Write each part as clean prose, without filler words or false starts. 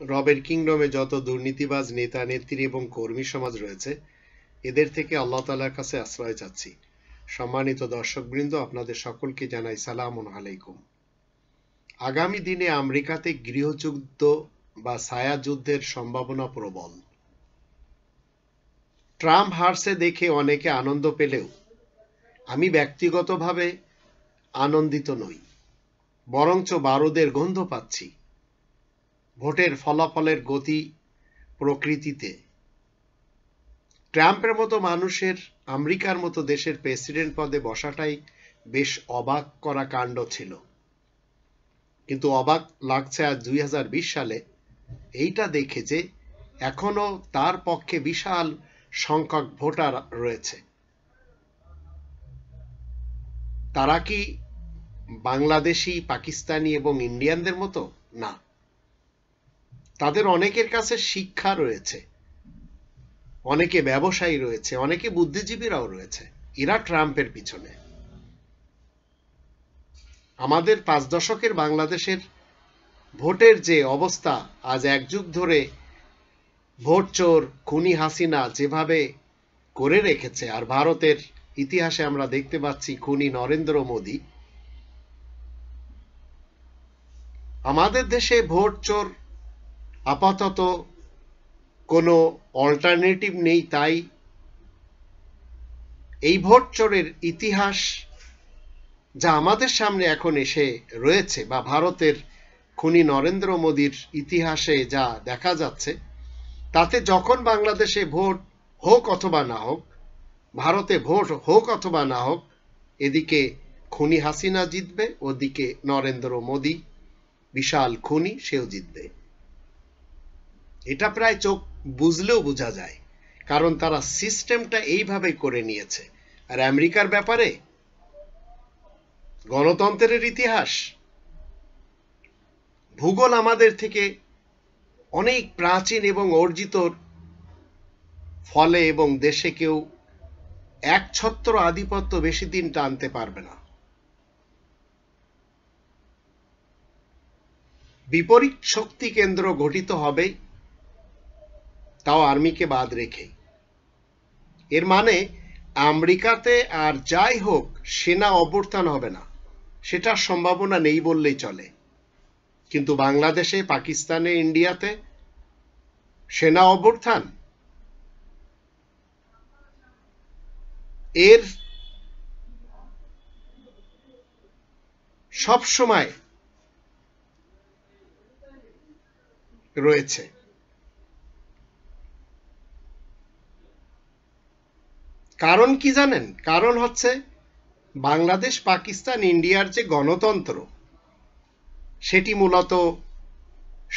রবের কিংডমে যত দুর্নীতিবাজ নেতা নেত্রী এবং কর্মী সমাজ রয়েছে, এদের থেকে আল্লাহ তাআলার কাছে আশ্রয় চাচ্ছি। সম্মানিত দর্শকবৃন্দ, আপনাদের সকলকে জানাই সালামুন আলাইকুম। আগামী দিনে আমেরিকাতে গৃহযুদ্ধ বা ছায়াযুদ্ধের সম্ভাবনা প্রবল। ট্রাম্প হারছে দেখে অনেকে আনন্দ পেলেও আমি ব্যক্তিগতভাবে আনন্দিত নই, বরঞ্চ বারুদের গন্ধ পাচ্ছি। ভোটের ফলাফলের গতি প্রকৃতিতে ট্রাম্পের মতো মানুষের আমেরিকার মতো দেশের প্রেসিডেন্ট পদে বসাটাই বেশ অবাক করা কাণ্ড ছিল। কিন্তু অবাক লাগছে আজ 2020 সালে এইটা দেখে যে এখনো তার পক্ষে বিশাল সংখ্যক ভোটার রয়েছে। তারা কি বাংলাদেশি, পাকিস্তানি এবং ইন্ডিয়ানদের মতো? না, তাদের অনেকের কাছে শিক্ষা রয়েছে, অনেকে ব্যবসায়ী রয়েছে, অনেকে বুদ্ধিজীবীরাও রয়েছে। এরা ট্রাম্পের পিছনে। আমাদের 5 দশকের বাংলাদেশের ভোটের যে অবস্থা, আজ এক যুগ ধরে ভোট চোর খুনি হাসিনা যেভাবে করে রেখেছে, আর ভারতের ইতিহাসে আমরা দেখতে পাচ্ছি খুনি নরেন্দ্র মোদী। আমাদের দেশে ভোট চোর আপাতত কোনো অল্টারনেটিভ নেই, তাই এই ভোট চোরের ইতিহাস যা আমাদের সামনে এখন এসে রয়েছে, বা ভারতের খুনি নরেন্দ্র মোদীর ইতিহাসে যা দেখা যাচ্ছে, তাতে যখন বাংলাদেশে ভোট হোক অথবা না হোক, ভারতে ভোট হোক অথবা না হোক, এদিকে খুনি হাসিনা জিতবে, ওদিকে নরেন্দ্র মোদী বিশাল খুনি, সেও জিতবে। এটা প্রায় চোখ বুঝলেও বোঝা যায়, কারণ তারা সিস্টেমটা এইভাবে করে নিয়েছে। আর আমেরিকার ব্যাপারে গণতন্ত্রের ইতিহাস, ভূগোল আমাদের থেকে অনেক প্রাচীন এবং অর্জিত ফলে এবং দেশে কেউ একছত্র আধিপত্য বেশি দিন টানতে পারবে না। বিপরীত শক্তি কেন্দ্র গঠিত হবে, তাও আর্মিকে বাদ রেখে। এর মানে আমেরিকাতে আর যাই হোক সেনা অভ্যুত্থান হবে না, সেটার সম্ভাবনা নেই বললেই চলে। কিন্তু বাংলাদেশে, পাকিস্তানে, ইন্ডিয়াতে সেনা অভ্যুত্থান, এর সব সময় রয়েছে। কারণ কি জানেন? কারণ হচ্ছে বাংলাদেশ, পাকিস্তান, ইন্ডিয়ার যে গণতন্ত্র, সেটি মূলত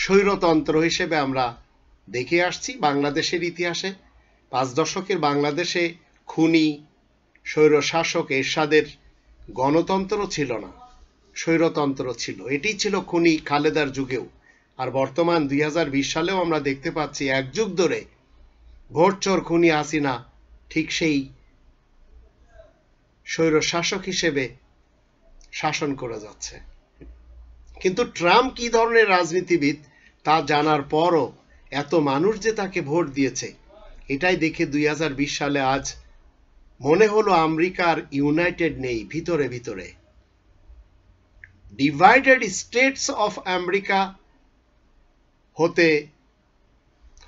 স্বৈরতন্ত্র হিসেবে আমরা দেখে আসছি। বাংলাদেশের ইতিহাসে 5 দশকের বাংলাদেশে খুনি স্বৈর শাসক এরশাদের গণতন্ত্র ছিল না, স্বৈরতন্ত্র ছিল। এটি ছিল খুনি খালেদার যুগেও। আর বর্তমান 2020 সালেও আমরা দেখতে পাচ্ছি এক যুগ ধরে ভোট চোর খুনি হাসিনা ঠিক সেই স্বৈর শাসক হিসেবে শাসন করে যাচ্ছে। কিন্তু ট্রাম্প কি ধরনের রাজনীতিবিদ তা জানার পরও এত মানুষ যে তাকে ভোট দিয়েছে, এটাই দেখে 2020 সালে আজ মনে হলো আমেরিকার ইউনাইটেড নেই, ভিতরে ভিতরে ডিভাইডেড স্টেটস অফ আমেরিকা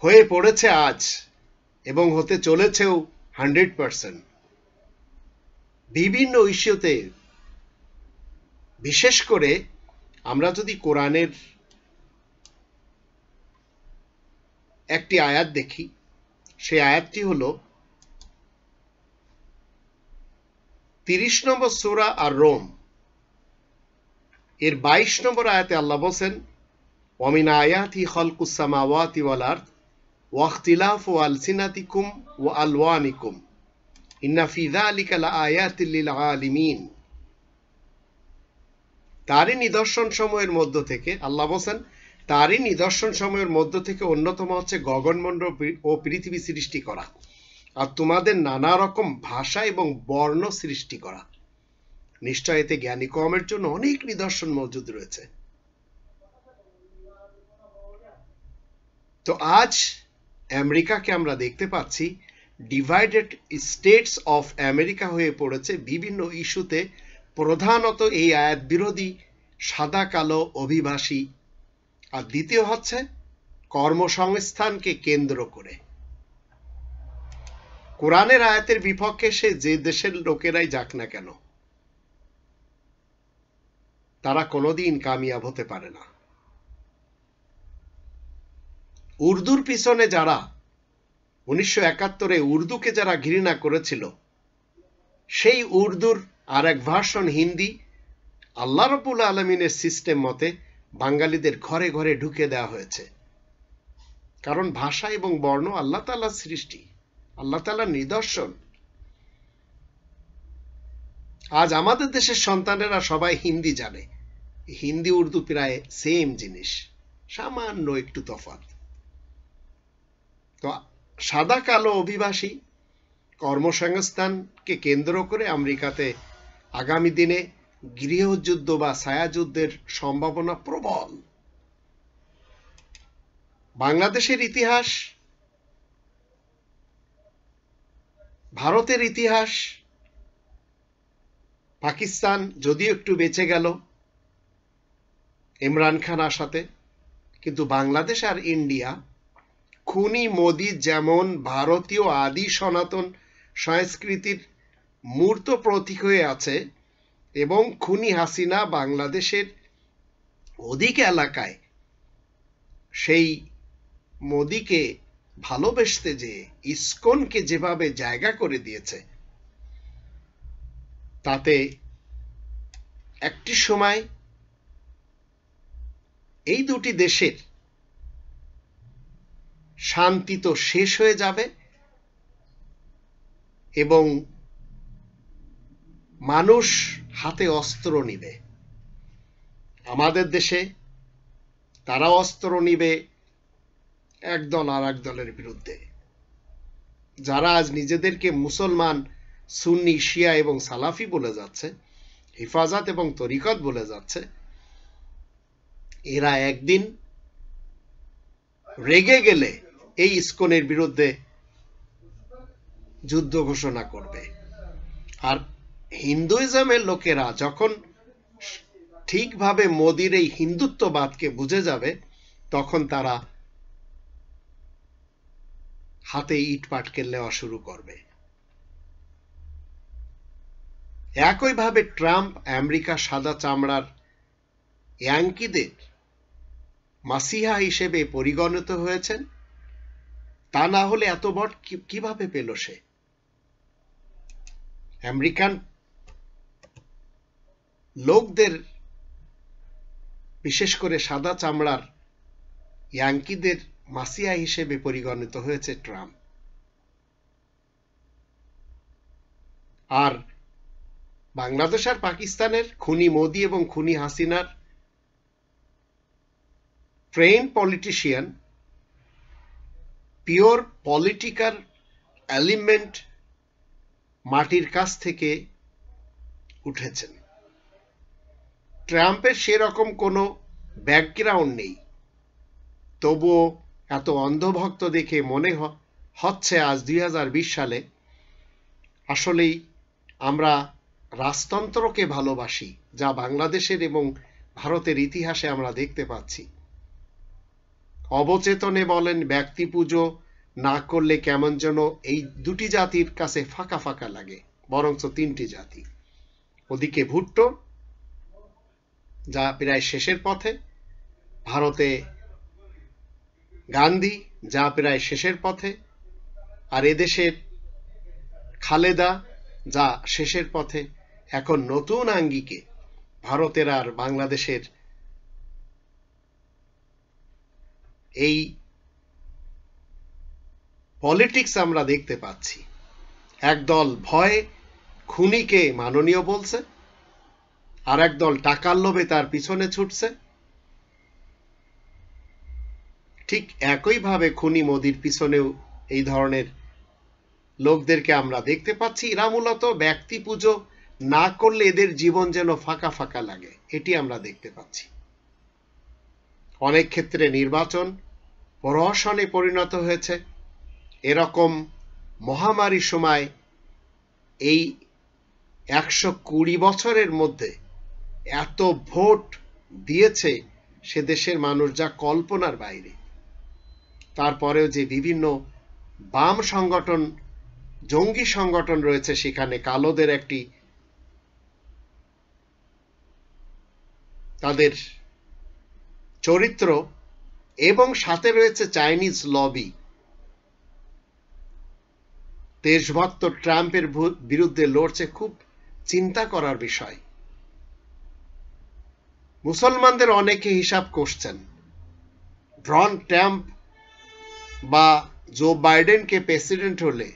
হয়ে পড়েছে আজ, এবং হতে চলেছেও 100%। বিভিন্ন ইস্যুতে, বিশেষ করে আমরা যদি কোরআনের একটি আয়াত দেখি, সেই আয়াতটি হলো 30 নম্বর সূরা আর রোম এর 22 নম্বর আয়াতে আল্লাহ বলেন, ওয়ামিন আয়াতি খালকুস সামাওয়াতি ওয়াল আরদ ওয়া ইখতিলাফু আলসিনাতিকুম ওয়া আলওয়ানিকুম ইন্না ফি যালিকা লাআয়াতিল লিল আলিমিন। তারই নিদর্শন সময়ের মধ্য থেকে, আল্লাহ বলেন, তারই নিদর্শন সময়ের মধ্য থেকে অন্যতম হচ্ছে গগনমণ্ডল ও পৃথিবী সৃষ্টি করা, আর তোমাদের নানা রকম ভাষা এবং বর্ণ সৃষ্টি করা। নিশ্চয় এতে জ্ঞানী কওমের জন্য অনেক নিদর্শন মজুদ রয়েছে। তো আজ আমেরিকাকে আমরা দেখতে পাচ্ছি ডিভাইডেড স্টেটস অফ আমেরিকা হয়ে পড়েছে বিভিন্ন ইস্যুতে, প্রধানত এই আয়াত বিরোধী সাদা কালো অভিবাসী, আর দ্বিতীয় হচ্ছে কর্মসংস্থানকে কেন্দ্র করে। কোরআনের আয়াতের বিপক্ষে সে যে দেশের লোকেরাই যাক না কেন, তারা কোনোদিন কামিয়াব হতে পারে না। উর্দুর পিছনে যারা 1971-এ উর্দুকে যারা ঘৃণা করেছিল, সেই উর্দুর আর এক ভার্সন হিন্দি আল্লাহ রাব্বুল আলামিনের সিস্টেম মতে বাঙালিদের ঘরে ঘরে ঢুকে দেওয়া হয়েছে। কারণ ভাষা এবং বর্ণ আল্লাহ তাআলার সৃষ্টি, আল্লাহ তাআলার নিদর্শন। আজ আমাদের দেশের সন্তানেরা সবাই হিন্দি জানে, হিন্দি উর্দু প্রায় সেম জিনিস, সামান্য একটু তফাৎ। তো সাদা কালো অভিবাসী কর্মসংস্থানকে কেন্দ্র করে আমেরিকাতে আগামী দিনে গৃহযুদ্ধ বা ছায়াযুদ্ধের সম্ভাবনা প্রবল। বাংলাদেশের ইতিহাস, ভারতের ইতিহাস, পাকিস্তান যদিও একটু বেঁচে গেল ইমরান খান আসাতে, কিন্তু বাংলাদেশ আর ইন্ডিয়া খুনি মোদি যেমন ভারতীয় আদি সনাতন সংস্কৃতির মূর্ত প্রতীক হয়ে আছে, এবং খুনি হাসিনা বাংলাদেশের অধিক এলাকায় সেই মোদিকে ভালোবেসতে যে ইসকনকে যেভাবে জায়গা করে দিয়েছে, তাতে একটি সময় এই দুটি দেশের শান্তি তো শেষ হয়ে যাবে এবং মানুষ হাতে অস্ত্র নিবে। আমাদের দেশে তারা অস্ত্র নিবে একদল আর এক দলের বিরুদ্ধে। যারা আজ নিজেদেরকে মুসলমান, সুন্নি, শিয়া এবং সালাফি বলে যাচ্ছে, হিফাজত এবং তরিকত বলে যাচ্ছে, এরা একদিন রেগে গেলে এই ইসকনের বিরুদ্ধে যুদ্ধ ঘোষণা করবে। আর হিন্দুইজমের লোকেরা যখন ঠিকভাবে মোদির এই হিন্দুত্ববাদকে বুঝে যাবে, তখন তারা হাতে ইট পাটকেল নেওয়া শুরু করবে। একইভাবে ট্রাম্প আমেরিকা সাদা চামড়ার ইয়াঙ্কিদের মাসিহা হিসেবে পরিগণিত হয়েছেন। তা না হলে এত ভোট কিভাবে পেল সে? আমেরিকান লোকদের, বিশেষ করে সাদা চামড়ার ইয়াঙ্কিদের মাসিহা হিসেবে পরিগণিত হয়েছে ট্রাম্প। আর বাংলাদেশ আর পাকিস্তানের খুনি মোদি এবং খুনি হাসিনার train politician, pure political element মাটির কাছ থেকে উঠেছেন। ট্রাম্পের সেরকম কোনো ব্যাকগ্রাউন্ড নেই, তবুও এত অন্ধভক্ত দেখে মনে হচ্ছে আজ 2020 সালে আসলেই আমরা রাজতন্ত্রকে ভালোবাসি, যা বাংলাদেশের এবং ভারতের ইতিহাসে আমরা দেখতে পাচ্ছি। অবচেতনে বলেন, ব্যক্তি পুজো না করলে কেমন যেন এই দুটি জাতির কাছে ফাঁকা ফাঁকা লাগে, বরঞ্চ তিনটি জাতি। ওদিকে ভুট্টো, যা প্রায় শেষের পথে, ভারতে গান্ধী, যা প্রায় শেষের পথে, আর এদেশের খালেদা, যা শেষের পথে। এখন নতুন আঙ্গিকে ভারতের আর বাংলাদেশের এই পলিটিক্স আমরা দেখতে পাচ্ছি। একদল ভয়ে খুনিকে মাননীয় বলছে, আর একদল টাকার লোভে তার পিছনে ছুটছে। ঠিক একইভাবে খুনি মোদির পিছনেও এই ধরনের লোকদেরকে আমরা দেখতে পাচ্ছি। এরা মূলত ব্যক্তি পুজো না করলে এদের জীবন যেন ফাঁকা ফাঁকা লাগে, এটি আমরা দেখতে পাচ্ছি। অনেক ক্ষেত্রে নির্বাচন প্রহসনে পরিণত হয়েছে। এরকম মহামারীর সময় এই 120 বছরের মধ্যে এত ভোট দিয়েছে সে দেশের মানুষ যা কল্পনার বাইরে। তারপরেও যে বিভিন্ন বাম সংগঠন, জঙ্গি সংগঠন রয়েছে, সেখানে কালোদের একটি তাদের চরিত্র, এবং সাথে রয়েছে চাইনিজ লবি। দেশভক্ত ট্রাম্পের বিরুদ্ধে লড়ছে, খুব চিন্তা করার বিষয়। মুসলমানদের অনেকে হিসাব করছেন ডোনাল্ড ট্রাম্প বা জো বাইডেনকে প্রেসিডেন্ট হলে,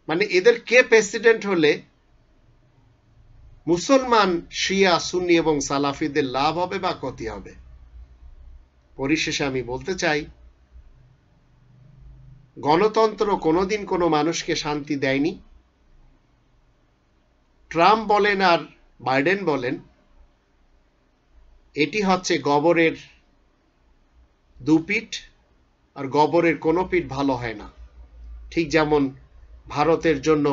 মানে এদের কে প্রেসিডেন্ট হলে মুসলমান, শিয়া, সুন্নি এবং সালাফিদের লাভ হবে বা ক্ষতি হবে। পরিশেষে আমি বলতে চাই, গণতন্ত্র কোনোদিন কোনো মানুষকে শান্তি দেয়নি। ট্রাম্প বলেন আর বাইডেন বলেন, এটি হচ্ছে গবরের দুপিঠ, আর গবরের কোনো পিঠ ভালো হয় না। ঠিক যেমন ভারতের জন্য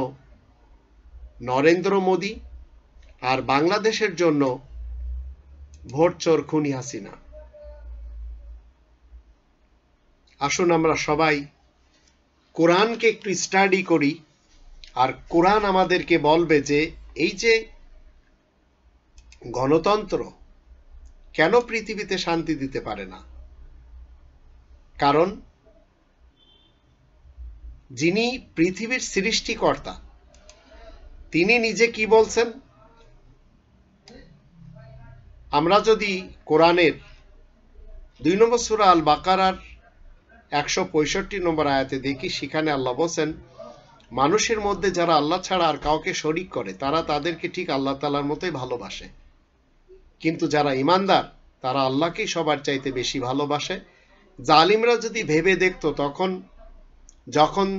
নরেন্দ্র মোদি আর বাংলাদেশের জন্য ভোট চোর খুনি হাসিনা। আসুন আমরা সবাই কোরআনকে একটু স্টাডি করি, আর কোরআন আমাদেরকে বলবে যে এই যে গণতন্ত্র কেন পৃথিবীতে শান্তি দিতে পারে না। কারণ যিনি পৃথিবীর সৃষ্টিকর্তা তিনি নিজে কি বলছেন? আমরা যদি কোরআনের 2 নম্বর সূরা আল বাকারার 165 নম্বর আয়াতে দেখি, সেখানে আল্লাহ বলেন, মানুষের মধ্যে যারা আল্লাহ ছাড়া আর কাউকে শরীক করে তারা তাদেরকে ঠিক আল্লাহ তাআলার মতোই ভালোবাসে, কিন্তু যারা ঈমানদার তারা আল্লাহকেই সবার চাইতে বেশি ভালোবাসে। জালিমরা যদি ভেবে দেখতো, যখন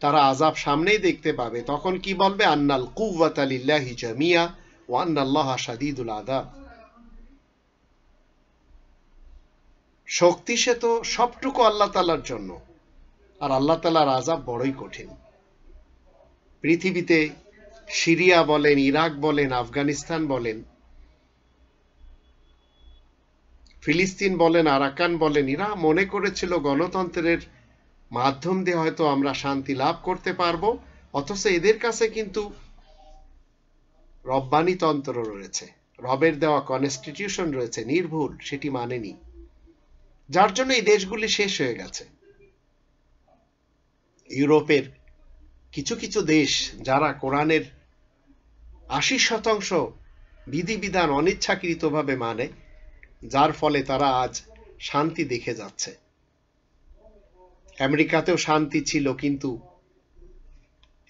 তারা আযাব সামনেই দেখতে পাবে, তখন কি বলবে? আন্নাল কুওয়াতা লিল্লাহি জামিয়া ওয়া আন্নাল্লাহা শাদীদুল আযাব। শক্তি সে তো সবটুকু আল্লাহ তাআলার জন্য, আর আল্লাহ তাআলার আযাব বড়ই কঠিন। পৃথিবীতে সিরিয়া বলেন, ইরাক বলেন, আফগানিস্তান বলেন, ফিলিস্তিন বলেন, আরাকান বলেন, এরা মনে করেছিল গণতন্ত্রের মাধ্যম দিয়ে হয়তো আমরা শান্তি লাভ করতে পারবো, অথচ এদের কাছে কিন্তু রব্বানি তন্ত্র রয়েছে, রবের দেওয়া কনস্টিটিউশন রয়েছে, নির্ভুল, সেটি মানেনি, যার জন্য এই দেশগুলি শেষ হয়ে গেছে। ইউরোপের কিছু কিছু দেশ যারা কোরআনের 80% বিধিবিধান অনিচ্ছাকৃতভাবে মানে, যার ফলে তারা আজ শান্তি দেখে যাচ্ছে। আমেরিকাতেও শান্তি ছিল, কিন্তু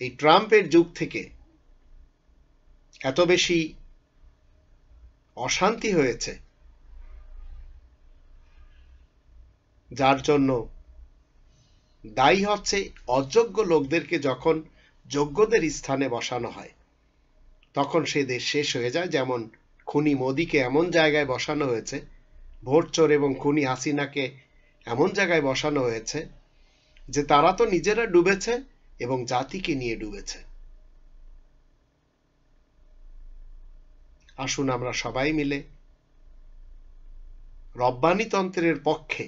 এই ট্রাম্পের যুগ থেকে এত বেশি অশান্তি হয়েছে, যার জন্য দায়ী হচ্ছে অযোগ্য লোকদেরকে যখন যোগ্যদের স্থানে বসানো হয় তখন সে দেশ শেষ হয়ে যায়। যেমন খুনি মোদিকে এমন জায়গায় বসানো হয়েছে, ভোট চোর এবং খুনি হাসিনাকে এমন জায়গায় বসানো হয়েছে যে তারা তো নিজেরা ডুবেছে এবং জাতিকে নিয়ে ডুবেছে। আসুন আমরা সবাই মিলে রব্বানিতন্ত্রের পক্ষে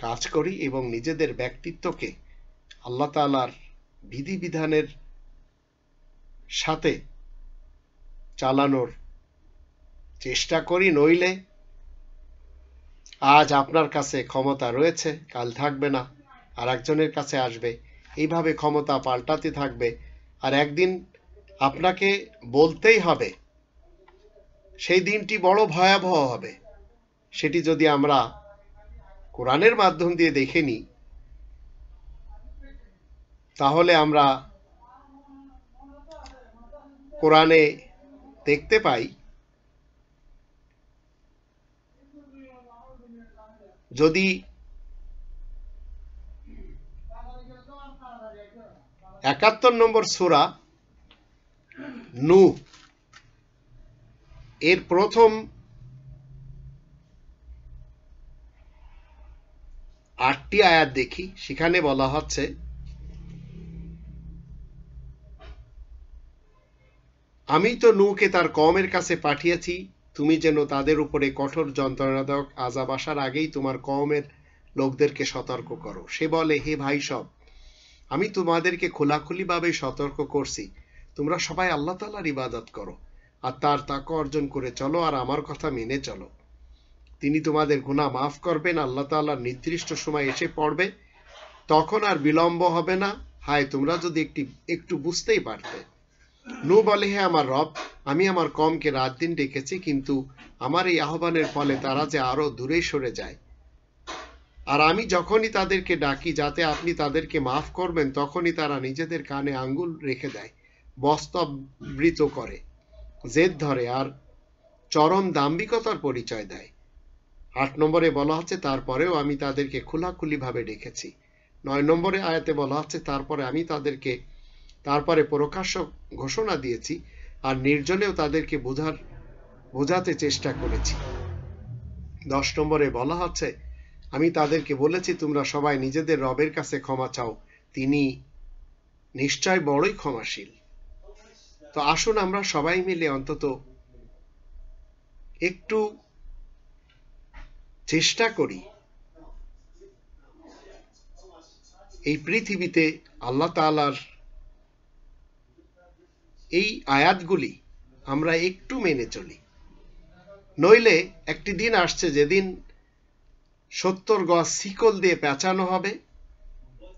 কাজ করি এবং নিজেদের ব্যক্তিত্বকে আল্লাহ তাআলার বিধিবিধানের সাথে চালানোর চেষ্টা করি। নইলে আজ আপনার কাছে ক্ষমতা রয়েছে, কাল থাকবে না, আর একজনের কাছে আসবে, এইভাবে ক্ষমতা পাল্টাতে থাকবে, আর একদিন আপনাকে বলতেই হবে, সেই দিনটি বড় ভয়াবহ হবে। সেটি যদি আমরা কোরআনের মাধ্যম দিয়ে দেখে নিই, তাহলে আমরা কোরআনে দেখতে পাই, যদি 71 নম্বর সূরা নূহ এর প্রথম 8টি আয়াত দেখি, সেখানে বলা হচ্ছে, আমি তো নূহকে তার কওমের কাছে পাঠিয়েছি, তুমি যেন তাদের উপরে কঠোর যন্ত্রণাদায়ক আযাব আসার আগেই তোমার কওমের লোকদেরকে সতর্ক করো। সে বলে, হে ভাই সব, আমি তোমাদেরকে খোলাখুলিভাবে সতর্ক করছি, তোমরা সবাই আল্লাহ তাআলার ইবাদত করো আর তার তাকওয়া অর্জন করে চলো আর আমার কথা মেনে চলো। তিনি তোমাদের গুনাহ মাফ করবেন। আল্লাহ তাআলার নির্দিষ্ট সময় এসে পড়বে, তখন আর বিলম্ব হবে না। হায়, তোমরা যদি একটু বুঝতেই পারতে। নূহ বলে, হে আমার রব, আমি আমার কওমকে রাত দিন ডেকেছি, কিন্তু আমার এই আহ্বানের ফলে তারা যে আরো দূরে সরে যায়। আর আমি যখনই তাদেরকে ডাকি যাতে আপনি তাদেরকে মাফ করবেন, তখনই তারা নিজেদের কানে আঙ্গুল রেখে দেয়, বস্তাবৃত করে, জেদ ধরে আর চরম দাম্ভিকতার পরিচয় দেয়। 8 নম্বরে বলা হচ্ছে, তারপরেও আমি তাদেরকে খোলাখুলিভাবে ডেকেছি। 9 নম্বরে আয়াতে বলা হচ্ছে, তারপরে প্রকাশ্য ঘোষণা দিয়েছি আর নির্জনেও তাদেরকে বোঝাতে চেষ্টা করেছি। 10 নম্বরে বলা হচ্ছে, আমি তাদেরকে বলেছি, তোমরা সবাই নিজেদের রবের কাছে ক্ষমা চাও, তিনি নিশ্চয় বড়ই ক্ষমাশীল। তো আসুন আমরা সবাই মিলে অন্তত একটু চেষ্টা করি এই পৃথিবীতে আল্লাহ তাআলার এই আয়াতগুলি আমরা একটু মেনে চলি। নইলে একটি দিন আসছে যেদিন 70 গজ শিকল দিয়ে পেঁচানো হবে।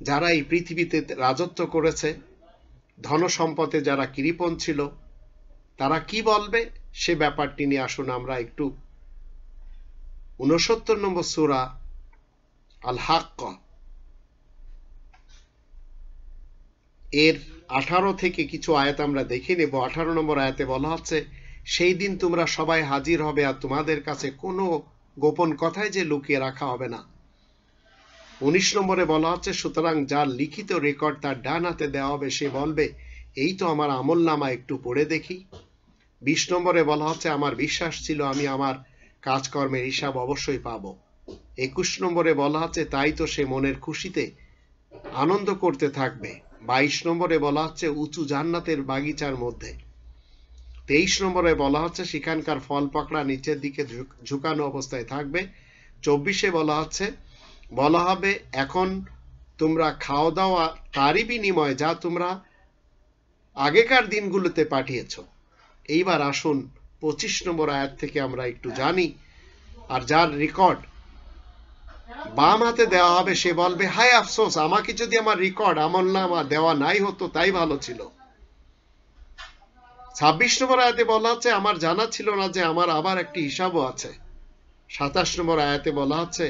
যারা এই পৃথিবীতে রাজত্ব করেছে, ধনসম্পদে যারা কৃপণ ছিল, তারা কি বলবে সে ব্যাপারটি নিয়ে আসুন আমরা একটু 69 নম্বর সূরা আল হাক্কা এর 18 থেকে কিছু আয়াত আমরা দেখে নেব। 18 নম্বর আয়াতে বলা হচ্ছে, সেই দিন তোমরা সবাই হাজির হবে আর তোমাদের কাছে কোনো গোপন কথাই যে লুকিয়ে রাখা হবে না। 19 নম্বরে বলা হচ্ছে, সুতরাং যার লিখিত রেকর্ড তার ডান হাতে দেওয়া হবে, সে বলবে, এই তো আমার আমলনামা, একটু পড়ে দেখি। 20 নম্বরে বলা হচ্ছে, আমার বিশ্বাস ছিল আমি আমার কাজকর্মের হিসাব অবশ্যই পাবো। 21 নম্বরে বলা হচ্ছে, তাই তো সে মনের খুশিতে আনন্দ করতে থাকবে। 22 নম্বরে বলা হচ্ছে, উঁচু জান্নাতের বাগিচার মধ্যে। 23 নম্বরে বলা হচ্ছে, সেখানকার ফল পাকড়া নিচের দিকে ঝুঁকানো অবস্থায় থাকবে। 24-এ বলা হবে, এখন তোমরা খাওয়া দাওয়া তারই বিনিময়ে যা তোমরা আগেকার দিনগুলোতে পাঠিয়েছ। এইবার আসুন 25 নম্বর আয়াত থেকে আমরা একটু জানি। আর যার রেকর্ড বাম হাতে দেওয়া হবে, সে বলবে, হায় আফসোস, আমাকে যদি আমার রেকর্ড আমলনামা দেওয়া নাই হতো, তাই ভালো ছিল। 26 নম্বর আয়াতে বলা হচ্ছে, আমার জানা ছিল না যে আমার আবার একটি হিসাবও আছে। 27 নম্বর আয়াতে বলা হচ্ছে,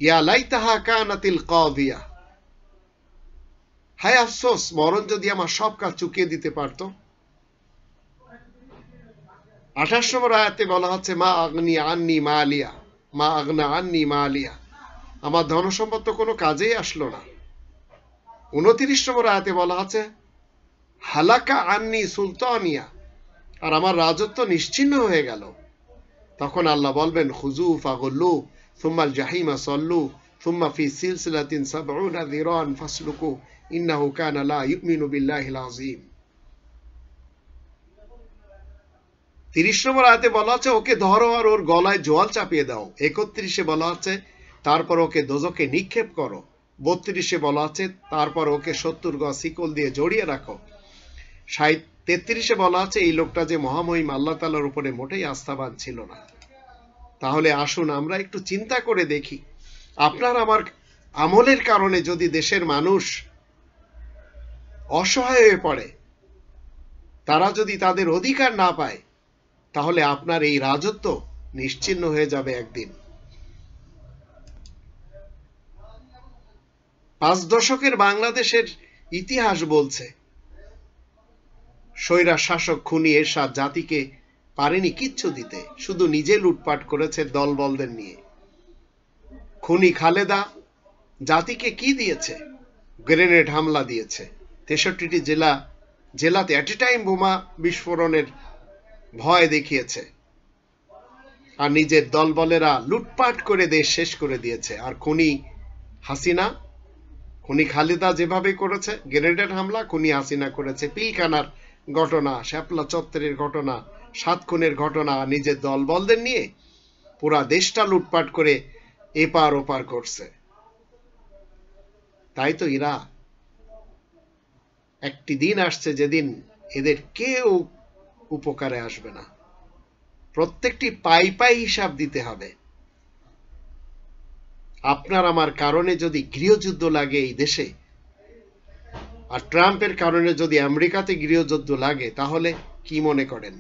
ইয়া লাইতাহা কানাতিল কাদিয়া, হায় আফসোস, মরণ যদি আমার সব কাজ চুকিয়ে দিতে পারত। 28 নম্বর আয়াতে বলা হচ্ছে, মা আগনা আন্নি মালিয়া, আমার ধনসম্পদ তো কোনো কাজেই আসলো না। 29 নম্বর আয়াতে বলা হচ্ছে, হালাকা আন্নি সুলতানিয়া, আর আমার রাজত্ব নিশ্চিহ্ন হয়ে গেল। তখন আল্লাহ বলবেন, খুযু ফাগুল্লু সুম্মাল জাহিমা সল্লু সুম্মা ফি সিলসিলাতিন সাবউনা যিরান ফাসলুকু ইন্নাহু কানা লা ইউমিনু বিল্লাহিল আযীম। 30 নম্বর আয়াতে বলা হচ্ছে, ওকে ধরো আর ওর গলায় জোয়াল চাপিয়ে দাও। 31-এ বলা হচ্ছে, তারপর ওকে দোজখে নিক্ষেপ করো। 32-এ বলা হচ্ছে, তারপর ওকে 70 গজ শিকল দিয়ে জড়িয়ে রাখো। 33-এ বলা হচ্ছে, এই লোকটা যে মহামহিম আল্লাহ তাআলার উপরে মোটেই আস্থাবান ছিল না। তাহলে আসুন আমরা একটু চিন্তা করে দেখি, আপনার আমার আমলের কারণে যদি দেশের মানুষ অসহায় হয়ে পড়ে, তারা যদি তাদের অধিকার না পায়, তাহলে আপনার এই রাজত্ব নিশ্চিহ্ন হয়ে যাবে একদিন। 5 দশকের বাংলাদেশের ইতিহাস বলছে, স্বৈরা শাসক খুনি এরশাদ জাতিকে পারেনি কিচ্ছু দিতে, শুধু নিজে লুটপাট করেছে দলবলদের নিয়ে। খুনি খালেদা জাতিকে কি দিয়েছে? গ্রেনেড হামলা দিয়েছে। 63টি জেলাতে এট এ টাইম বোমা বিস্ফোরণের ভয় দেখিয়েছে। আর নিজের দলবলেরা লুটপাট করে দেশ শেষ করে দিয়েছে। আর খুনি হাসিনা, খুনি খালেদা যেভাবে করেছে গ্রেনেডের হামলা, খুনি হাসিনা করেছে পিলখানার ঘটনা, শাপলা চত্বরের ঘটনা, 7 খুনের ঘটনা, নিজের দলবলদের নিয়ে পুরা দেশটা লুটপাট করে এপার ওপার করছে। তাই তো এরা একটি দিন আসছে যেদিন এদের কেউ উপকারে আসবে না, প্রত্যেকটি পাই পাই হিসাব দিতে হবে। আপনার আমার কারণে যদি গৃহযুদ্ধ লাগে এই দেশে, আর ট্রাম্পের কারণে যদি আমেরিকাতে গৃহযুদ্ধ লাগে, তাহলে কি মনে করেন?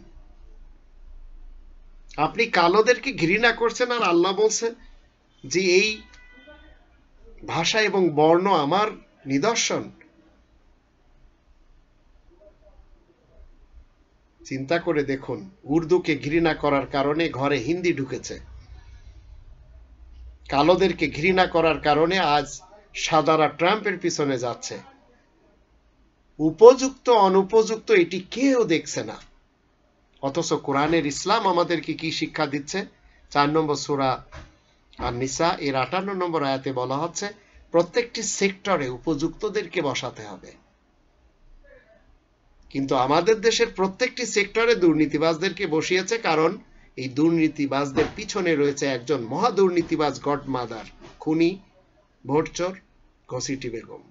আপনি কালোদেরকে ঘৃণা করছেন, আর আল্লাহ বলছে যে এই ভাষা এবং বর্ণ আমার নিদর্শন। চিন্তা করে দেখুন, উর্দুকে ঘৃণা করার কারণে ঘরে হিন্দি ঢুকেছে, কালোদেরকে ঘৃণা করার কারণে আজ সাদারা ট্রাম্পের পিছনে যাচ্ছে। উপযুক্ত অনুপযুক্ত এটি কেউ দেখছে না, অথচ কোরআনের ইসলাম আমাদেরকে কি শিক্ষা দিচ্ছে? 4 নম্বর সূরা আন-নিসা এর 58 নম্বর আয়াতে বলা হচ্ছে প্রত্যেকটি সেক্টরে উপযুক্তদেরকে বসাতে হবে। কিন্তু আমাদের দেশের প্রত্যেকটি সেক্টরে দুর্নীতিবাজদেরকে বসিয়েছে, কারণ এই দুর্নীতিবাজদের পিছনে রয়েছে একজন মহা দুর্নীতিবাজ গডমাদার, খুনি, ভোটচোর ঘসিটি বেগম।